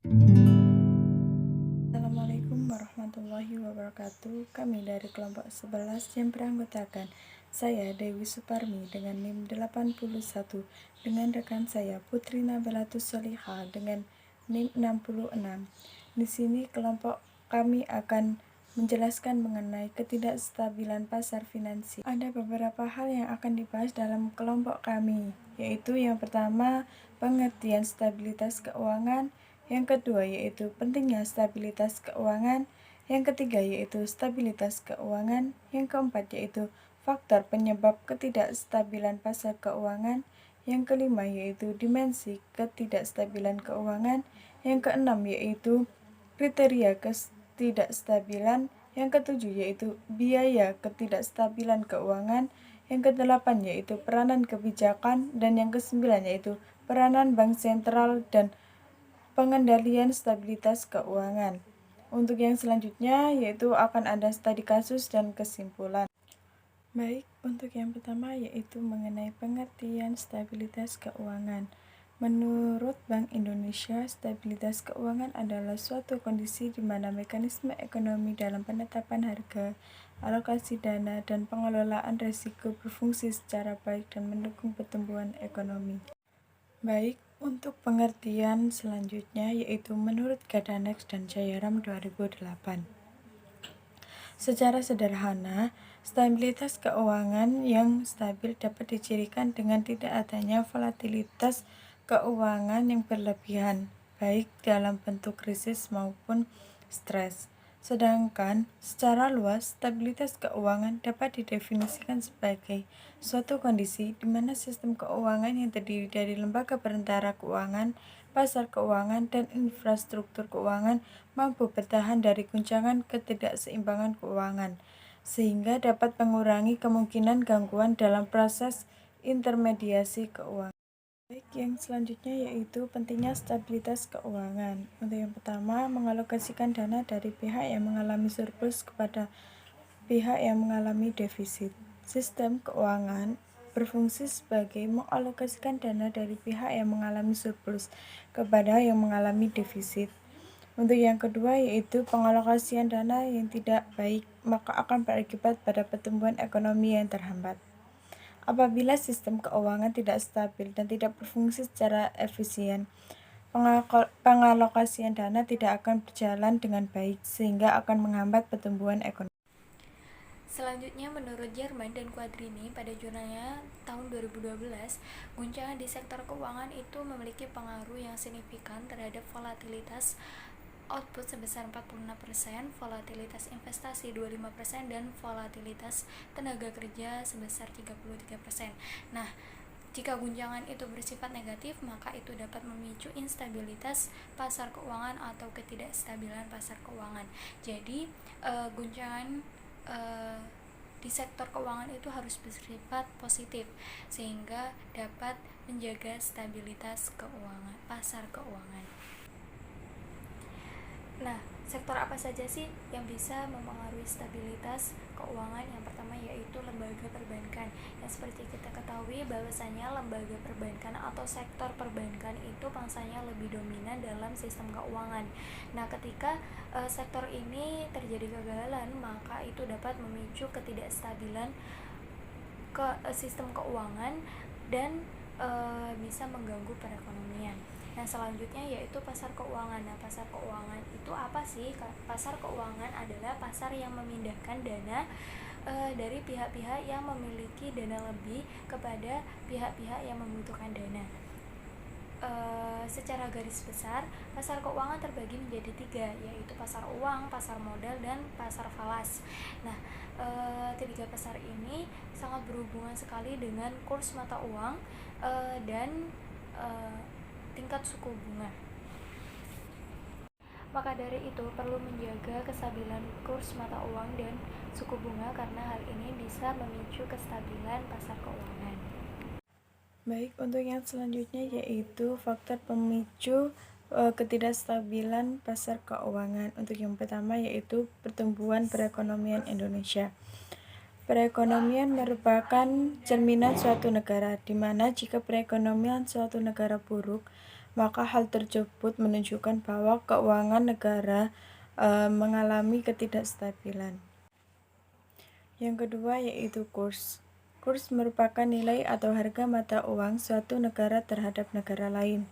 Assalamualaikum warahmatullahi wabarakatuh. Kami dari kelompok 11 yang beranggotakan saya Dewi Suparmi dengan NIM 81, dengan rekan saya Putri Nabelatus Soliha dengan NIM 66. Di sini kelompok kami akan menjelaskan mengenai ketidakstabilan pasar finansial. Ada beberapa hal yang akan dibahas dalam kelompok kami, yaitu yang pertama, pengertian stabilitas keuangan, yang kedua yaitu pentingnya stabilitas keuangan, yang ketiga yaitu stabilitas keuangan, yang keempat yaitu faktor penyebab ketidakstabilan pasar keuangan, yang kelima yaitu dimensi ketidakstabilan keuangan, yang keenam yaitu kriteria ketidakstabilan, yang ketujuh yaitu biaya ketidakstabilan keuangan, yang kedelapan yaitu peranan kebijakan, dan yang kesembilan yaitu peranan bank sentral dan pengendalian stabilitas keuangan. Untuk yang selanjutnya yaitu akan ada studi kasus dan kesimpulan. Baik, untuk yang pertama yaitu mengenai pengertian stabilitas keuangan. Menurut Bank Indonesia, stabilitas keuangan adalah suatu kondisi di mana mekanisme ekonomi dalam penetapan harga, alokasi dana, dan pengelolaan risiko berfungsi secara baik dan mendukung pertumbuhan ekonomi. Baik, untuk pengertian selanjutnya yaitu menurut Gadanex dan Jayaram 2008. Secara sederhana, stabilitas keuangan yang stabil dapat dicirikan dengan tidak adanya volatilitas keuangan yang berlebihan, baik dalam bentuk krisis maupun stres. Sedangkan secara luas, stabilitas keuangan dapat didefinisikan sebagai suatu kondisi di mana sistem keuangan yang terdiri dari lembaga perantara keuangan, pasar keuangan, dan infrastruktur keuangan mampu bertahan dari guncangan ketidakseimbangan keuangan, sehingga dapat mengurangi kemungkinan gangguan dalam proses intermediasi keuangan. Baik, yang selanjutnya yaitu pentingnya stabilitas keuangan. Untuk yang pertama, mengalokasikan dana dari pihak yang mengalami surplus kepada pihak yang mengalami defisit. Sistem keuangan berfungsi sebagai mengalokasikan dana dari pihak yang mengalami surplus kepada yang mengalami defisit. Untuk yang kedua yaitu pengalokasian dana yang tidak baik, maka akan berakibat pada pertumbuhan ekonomi yang terhambat. Apabila sistem keuangan tidak stabil dan tidak berfungsi secara efisien, pengalokasian dana tidak akan berjalan dengan baik sehingga akan menghambat pertumbuhan ekonomi. Selanjutnya, menurut Jerman dan Quadrini pada jurnalnya tahun 2012, guncangan di sektor keuangan itu memiliki pengaruh yang signifikan terhadap volatilitas output sebesar 46%, volatilitas investasi 25%, dan volatilitas tenaga kerja sebesar 33%. Nah, jika guncangan itu bersifat negatif, maka itu dapat memicu instabilitas pasar keuangan atau ketidakstabilan pasar keuangan. Jadi, guncangan di sektor keuangan itu harus bersifat positif sehingga dapat menjaga stabilitas keuangan, pasar keuangan. Nah, sektor apa saja sih yang bisa mempengaruhi stabilitas keuangan? Yang pertama yaitu lembaga perbankan. Yang seperti kita ketahui bahwasanya lembaga perbankan atau sektor perbankan itu pangsanya lebih dominan dalam sistem keuangan. Nah, ketika sektor ini terjadi kegagalan, maka itu dapat memicu ketidakstabilan sistem keuangan dan bisa mengganggu perekonomian. Nah, selanjutnya yaitu pasar keuangan. Nah, pasar keuangan itu apa sih? Pasar keuangan adalah pasar yang memindahkan dana dari pihak-pihak yang memiliki dana lebih kepada pihak-pihak yang membutuhkan dana. Secara garis besar, pasar keuangan terbagi menjadi 3, yaitu pasar uang, pasar modal, dan pasar falas. Nah, ketiga pasar ini sangat berhubungan sekali dengan kurs mata uang dan tingkat suku bunga. Maka dari itu perlu menjaga kestabilan kurs mata uang dan suku bunga karena hal ini bisa memicu kestabilan pasar keuangan. Baik, untuk yang selanjutnya yaitu faktor pemicu ketidakstabilan pasar keuangan. Untuk yang pertama yaitu pertumbuhan perekonomian Indonesia. Perekonomian merupakan cerminan suatu negara, di mana jika perekonomian suatu negara buruk, maka hal tersebut menunjukkan bahwa keuangan negara mengalami ketidakstabilan. Yang kedua yaitu kurs. Kurs merupakan nilai atau harga mata uang suatu negara terhadap negara lain.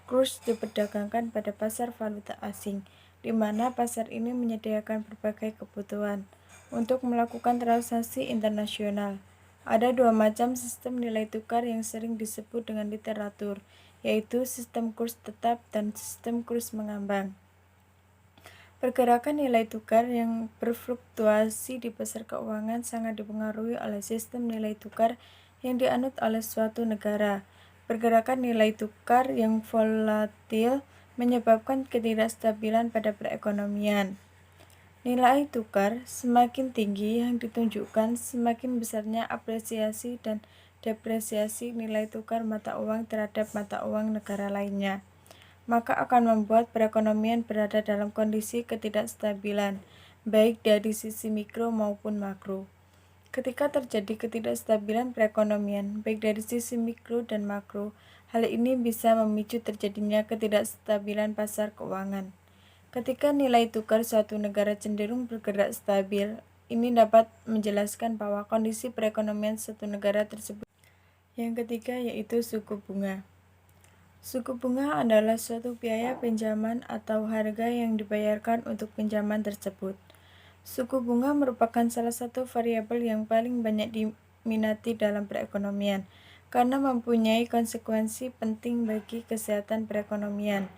Kurs diperdagangkan pada pasar valuta asing, di mana pasar ini menyediakan berbagai kebutuhan untuk melakukan transaksi internasional. Ada dua macam sistem nilai tukar yang sering disebut dengan literatur, yaitu sistem kurs tetap dan sistem kurs mengambang. Pergerakan nilai tukar yang berfluktuasi di pasar keuangan sangat dipengaruhi oleh sistem nilai tukar yang dianut oleh suatu negara. Pergerakan nilai tukar yang volatil menyebabkan ketidakstabilan pada perekonomian. Nilai tukar semakin tinggi yang ditunjukkan semakin besarnya apresiasi dan depresiasi nilai tukar mata uang terhadap mata uang negara lainnya, maka akan membuat perekonomian berada dalam kondisi ketidakstabilan, baik dari sisi mikro maupun makro. Ketika terjadi ketidakstabilan perekonomian, baik dari sisi mikro dan makro, hal ini bisa memicu terjadinya ketidakstabilan pasar keuangan. Ketika nilai tukar suatu negara cenderung bergerak stabil, ini dapat menjelaskan bahwa kondisi perekonomian suatu negara tersebut. Yang ketiga yaitu suku bunga. Suku bunga adalah suatu biaya pinjaman atau harga yang dibayarkan untuk pinjaman tersebut. Suku bunga merupakan salah satu variabel yang paling banyak diminati dalam perekonomian karena mempunyai konsekuensi penting bagi kesehatan perekonomian.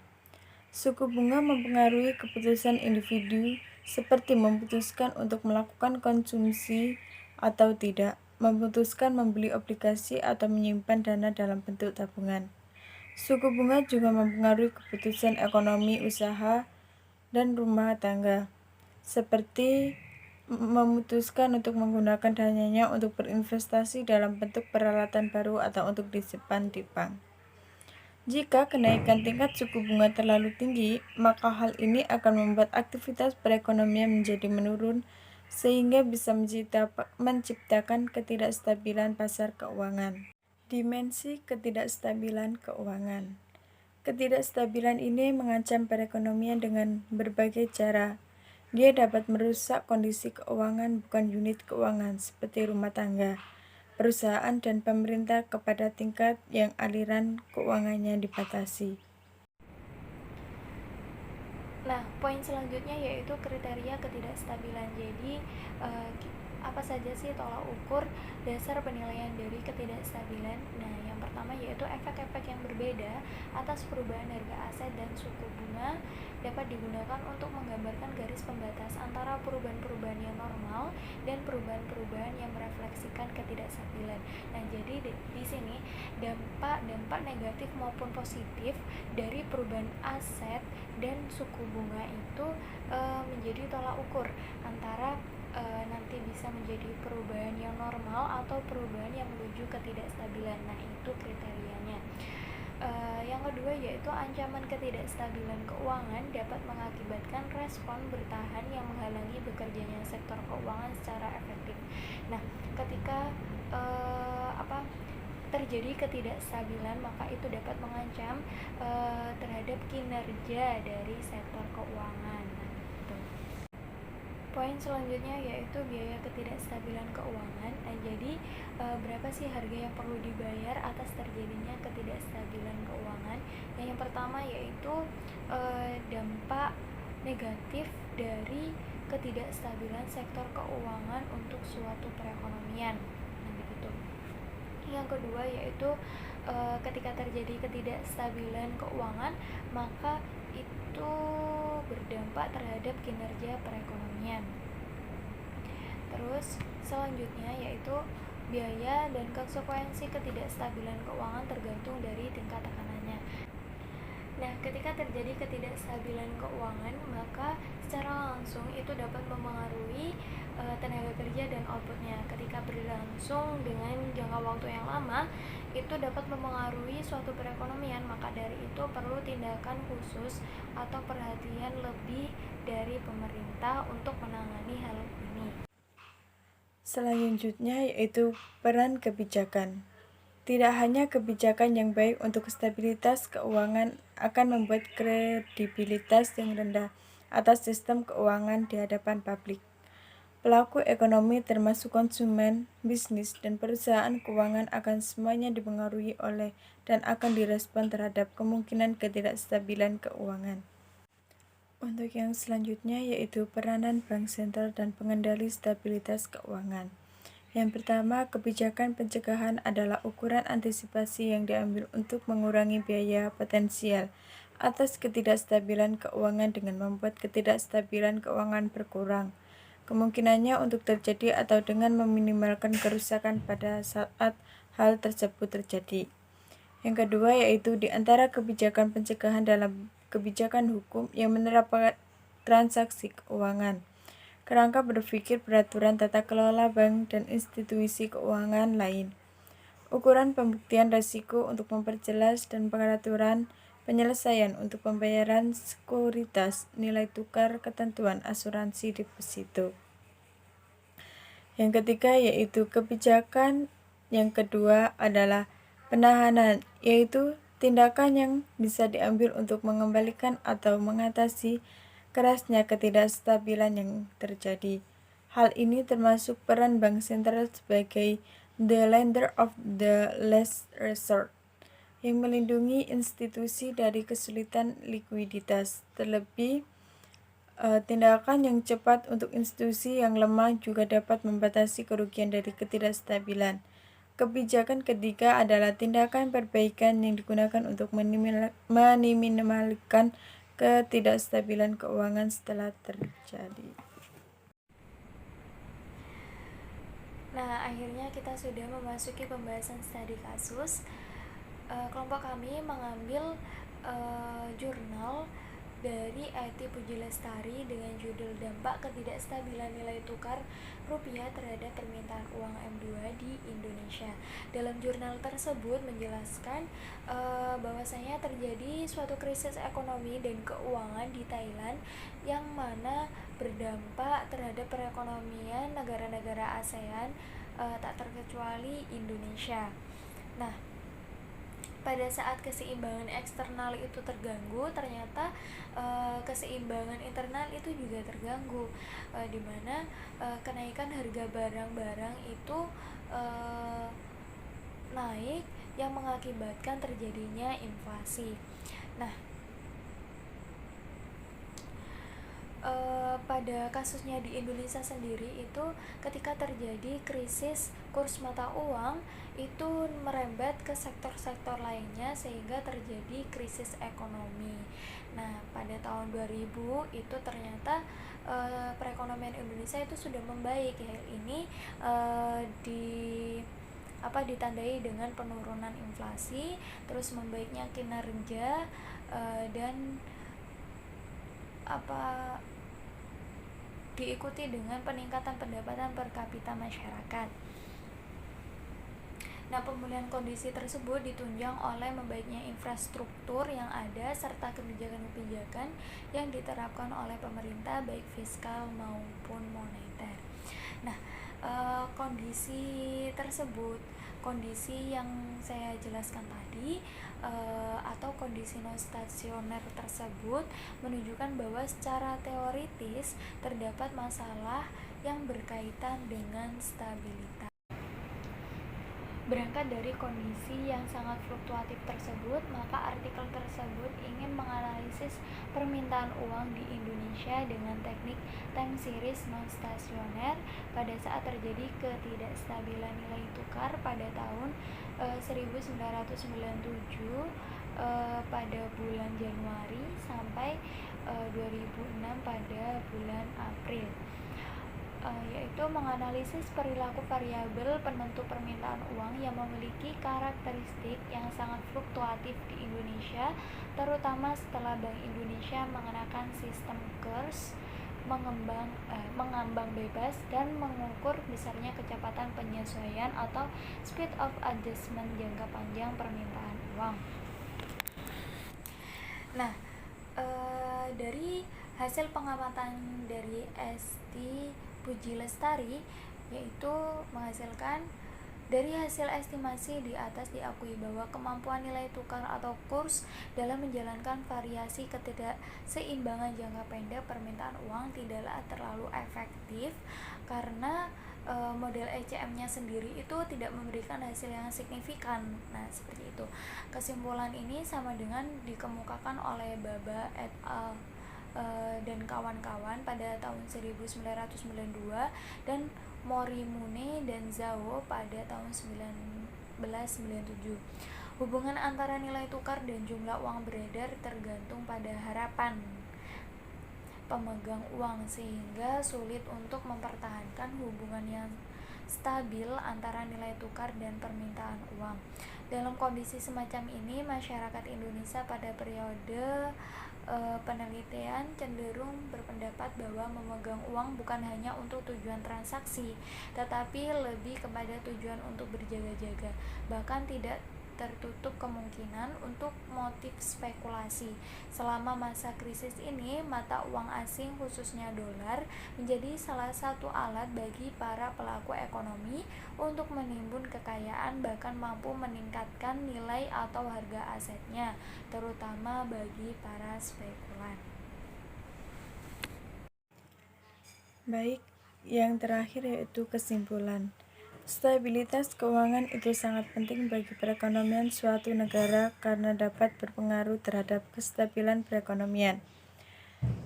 Suku bunga mempengaruhi keputusan individu seperti memutuskan untuk melakukan konsumsi atau tidak, memutuskan membeli obligasi atau menyimpan dana dalam bentuk tabungan. Suku bunga juga mempengaruhi keputusan ekonomi usaha dan rumah tangga, seperti memutuskan untuk menggunakan dananya untuk berinvestasi dalam bentuk peralatan baru atau untuk disimpan di bank. Jika kenaikan tingkat suku bunga terlalu tinggi, maka hal ini akan membuat aktivitas perekonomian menjadi menurun, sehingga bisa menciptakan ketidakstabilan pasar keuangan. Dimensi ketidakstabilan keuangan. Ketidakstabilan ini mengancam perekonomian dengan berbagai cara. Dia dapat merusak kondisi keuangan bukan unit keuangan seperti rumah tangga, perusahaan dan pemerintah kepada tingkat yang aliran keuangannya dibatasi. Nah, poin selanjutnya yaitu kriteria ketidakstabilan. Jadi, apa saja sih tolak ukur dasar penilaian dari ketidakstabilan? Nah, yang pertama yaitu efek-efek yang berbeda atas perubahan harga aset dan suku bunga dapat digunakan untuk menggambarkan garis pembatas antara perubahan-perubahan yang normal dan perubahan-perubahan yang merefleksikan ketidakstabilan. Nah, jadi di sini dampak negatif maupun positif dari perubahan aset dan suku bunga itu menjadi tolak ukur antara nanti bisa menjadi perubahan yang normal atau perubahan yang menuju ketidakstabilan. Nah, itu kriterianya. Yang kedua yaitu ancaman ketidakstabilan keuangan dapat mengakibatkan respon bertahan yang menghalangi bekerjanya sektor keuangan secara efektif. Nah, ketika terjadi ketidakstabilan, maka itu dapat mengancam terhadap kinerja dari sektor keuangan. Poin selanjutnya yaitu biaya ketidakstabilan keuangan. Nah, jadi berapa sih harga yang perlu dibayar atas terjadinya ketidakstabilan keuangan? Yang pertama yaitu dampak negatif dari ketidakstabilan sektor keuangan untuk suatu perekonomian. Nah, begitu. Yang kedua yaitu ketika terjadi ketidakstabilan keuangan, maka itu berdampak terhadap kinerja perekonomian. Terus selanjutnya yaitu biaya dan konsekuensi ketidakstabilan keuangan tergantung dari tingkat tekanannya. Nah, ketika terjadi ketidakstabilan keuangan, maka secara langsung itu dapat mempengaruhi tenaga kerja dan outputnya. Ketika berlangsung dengan jangka waktu yang lama, itu dapat mempengaruhi suatu perekonomian, maka dari itu perlu tindakan khusus atau perhatian lebih dari pemerintah untuk menangani hal ini. Selanjutnya yaitu peran kebijakan. Tidak hanya kebijakan yang baik untuk stabilitas keuangan akan membuat kredibilitas yang rendah atas sistem keuangan di hadapan publik. Pelaku ekonomi termasuk konsumen, bisnis, dan perusahaan keuangan akan semuanya dipengaruhi oleh dan akan direspon terhadap kemungkinan ketidakstabilan keuangan. Untuk yang selanjutnya yaitu peranan bank sentral dan pengendali stabilitas keuangan. Yang pertama, kebijakan pencegahan adalah ukuran antisipasi yang diambil untuk mengurangi biaya potensial atas ketidakstabilan keuangan dengan membuat ketidakstabilan keuangan berkurang kemungkinannya untuk terjadi atau dengan meminimalkan kerusakan pada saat hal tersebut terjadi. Yang kedua yaitu di antara kebijakan pencegahan dalam kebijakan hukum yang menerapkan transaksi keuangan. Kerangka berpikir peraturan tata kelola bank dan institusi keuangan lain. Ukuran pembuktian risiko untuk memperjelas dan peraturan penyelesaian untuk pembayaran sekuritas nilai tukar ketentuan asuransi deposito. Yang ketiga yaitu kebijakan yang kedua adalah penahanan, yaitu tindakan yang bisa diambil untuk mengembalikan atau mengatasi kerasnya ketidakstabilan yang terjadi. Hal ini termasuk peran bank sentral sebagai the lender of the last resort yang melindungi institusi dari kesulitan likuiditas. Terlebih, tindakan yang cepat untuk institusi yang lemah juga dapat membatasi kerugian dari ketidakstabilan. Kebijakan ketiga adalah tindakan perbaikan yang digunakan untuk meminimalkan ketidakstabilan keuangan setelah terjadi. Nah, akhirnya kita sudah memasuki pembahasan studi kasus. Kelompok kami mengambil jurnal dari IT Puji Lestari dengan judul Dampak Ketidakstabilan Nilai Tukar Rupiah Terhadap Permintaan Uang M2 di Indonesia. Dalam jurnal tersebut menjelaskan bahwasanya terjadi suatu krisis ekonomi dan keuangan di Thailand yang mana berdampak terhadap perekonomian negara-negara ASEAN, tak terkecuali Indonesia. Nah, pada saat keseimbangan eksternal itu terganggu, ternyata keseimbangan internal itu juga terganggu, di mana kenaikan harga barang-barang itu naik yang mengakibatkan terjadinya inflasi. Nah, pada kasusnya di Indonesia sendiri itu ketika terjadi krisis kurs mata uang itu merembet ke sektor-sektor lainnya sehingga terjadi krisis ekonomi. Nah, pada tahun 2000 itu ternyata perekonomian Indonesia itu sudah membaik. Hal ini ditandai dengan penurunan inflasi, terus membaiknya kinerja dan diikuti dengan peningkatan pendapatan per kapita masyarakat. Nah, pemulihan kondisi tersebut ditunjang oleh membaiknya infrastruktur yang ada serta kebijakan-kebijakan yang diterapkan oleh pemerintah baik fiskal maupun moneter. Nah, kondisi tersebut, kondisi yang saya jelaskan tadi atau kondisi non stasioner tersebut menunjukkan bahwa secara teoritis terdapat masalah yang berkaitan dengan stabilitas. Berangkat dari kondisi yang sangat fluktuatif tersebut, maka artikel tersebut ingin menganalisis permintaan uang di Indonesia dengan teknik time series non-stasioner pada saat terjadi ketidakstabilan nilai tukar pada tahun 1997 pada bulan Januari sampai 2006 pada bulan April. Yaitu menganalisis perilaku variabel penentu permintaan uang yang memiliki karakteristik yang sangat fluktuatif di Indonesia, terutama setelah Bank Indonesia mengenakan sistem kurs mengambang bebas dan mengukur besarnya kecepatan penyesuaian atau speed of adjustment jangka panjang permintaan uang. Nah, dari hasil pengamatan dari ST Puji Lestari yaitu menghasilkan Dari hasil estimasi di atas diakui bahwa kemampuan nilai tukar atau kurs dalam menjalankan variasi ketidakseimbangan jangka pendek permintaan uang tidaklah terlalu efektif karena model ECM-nya sendiri itu tidak memberikan hasil yang signifikan. Nah, seperti itu. Kesimpulan ini sama dengan dikemukakan oleh Baba et al. Dan kawan-kawan pada tahun 1992 dan Morimune dan Zhao pada tahun 1997. Hubungan antara nilai tukar dan jumlah uang beredar tergantung pada harapan pemegang uang sehingga sulit untuk mempertahankan hubungan yang stabil antara nilai tukar dan permintaan uang. Dalam kondisi semacam ini, masyarakat Indonesia pada periode penelitian cenderung berpendapat bahwa memegang uang bukan hanya untuk tujuan transaksi, tetapi lebih kepada tujuan untuk berjaga-jaga. Bahkan tidak tertutup kemungkinan untuk motif spekulasi. Selama masa krisis ini, mata uang asing khususnya dolar menjadi salah satu alat bagi para pelaku ekonomi untuk menimbun kekayaan bahkan mampu meningkatkan nilai atau harga asetnya, terutama bagi para spekulan. Baik, yang terakhir yaitu kesimpulan. Stabilitas keuangan itu sangat penting bagi perekonomian suatu negara karena dapat berpengaruh terhadap kestabilan perekonomian.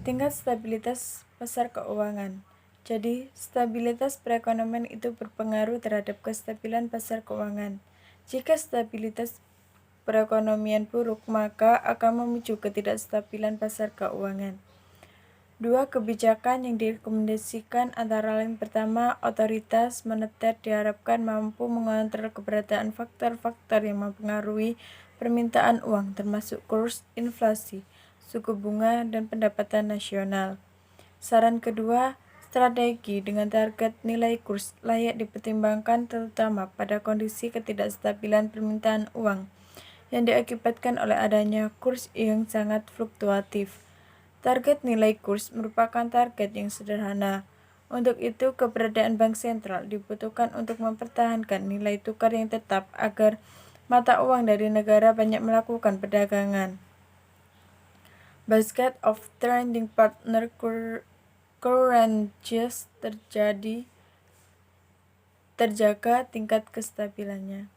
Tingkat stabilitas pasar keuangan. Jadi, stabilitas perekonomian itu berpengaruh terhadap kestabilan pasar keuangan. Jika stabilitas perekonomian buruk, maka akan memicu ketidakstabilan pasar keuangan. Dua kebijakan yang direkomendasikan antara lain pertama, otoritas moneter diharapkan mampu mengontrol keberadaan faktor-faktor yang mempengaruhi permintaan uang termasuk kurs, inflasi, suku bunga, dan pendapatan nasional. Saran kedua, strategi dengan target nilai kurs layak dipertimbangkan terutama pada kondisi ketidakstabilan permintaan uang yang diakibatkan oleh adanya kurs yang sangat fluktuatif. Target nilai kurs merupakan target yang sederhana. Untuk itu, keberadaan bank sentral dibutuhkan untuk mempertahankan nilai tukar yang tetap agar mata uang dari negara banyak melakukan perdagangan. Basket of trading partner currencies terjaga tingkat kestabilannya.